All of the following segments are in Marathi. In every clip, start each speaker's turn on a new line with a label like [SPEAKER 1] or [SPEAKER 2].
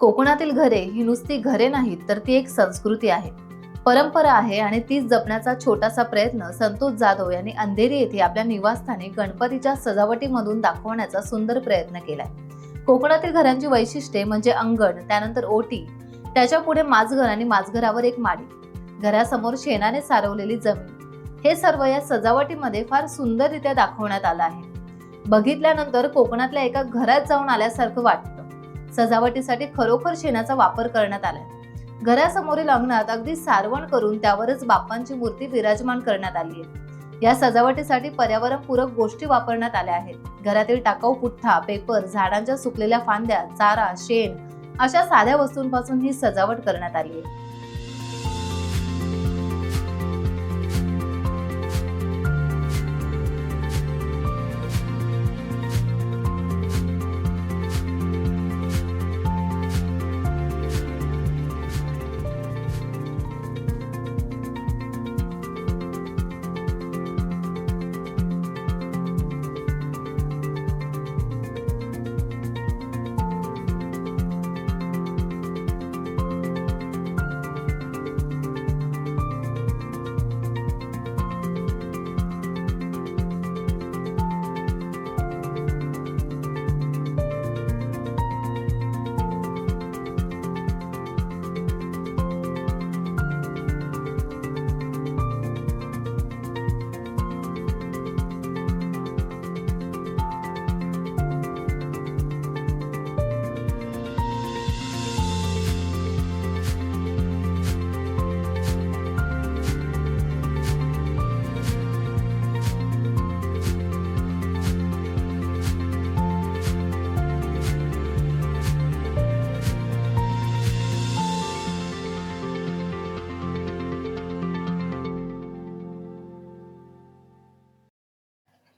[SPEAKER 1] कोकणातील घरे ही नुसती घरे नाहीत, तर ती एक संस्कृती आहे, परंपरा आहे आणि तीच जपण्याचा छोटासा प्रयत्न संतोष जाधव यांनी अंधेरी येथे आपल्या निवासस्थानी गणपतीच्या सजावटीमधून दाखवण्याचा सुंदर प्रयत्न केलाय। कोकणातील घरांची वैशिष्ट्ये म्हणजे अंगण, त्यानंतर ओटी, त्याच्या पुढे माझघर आणि माझघरावर एक माडी, घरासमोर शेणाने सारवलेली जमीन, हे सर्व या सजावटीमध्ये फार सुंदररित्या दाखवण्यात आलं आहे। बघितल्यानंतर कोकणातल्या एका घरात जाऊन आल्यासारखं वाटतं। सजावटीसाठी खरोखर शेणाचा वापर करण्यात आलाय। घरासमोरील अंगणात अगदी सारवण करून त्यावरच बाप्पांची मूर्ती विराजमान करण्यात आली आहे। या सजावटीसाठी पर्यावरणपूरक गोष्टी वापरण्यात आल्या आहेत। घरातील टाकाऊ पुठ्ठा, पेपर, झाडांच्या सुकलेल्या फांद्या, चारा, शेण अशा साध्या वस्तूंपासून ही सजावट करण्यात आली आहे।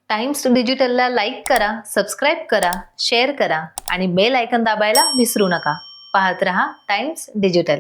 [SPEAKER 1] टाइम्स डिजिटलला लाईक करा, सबस्क्राईब करा, शेअर करा आणि बेल आयकॉन दाबायला विसरू नका। पाहत रहा टाइम्स डिजिटल।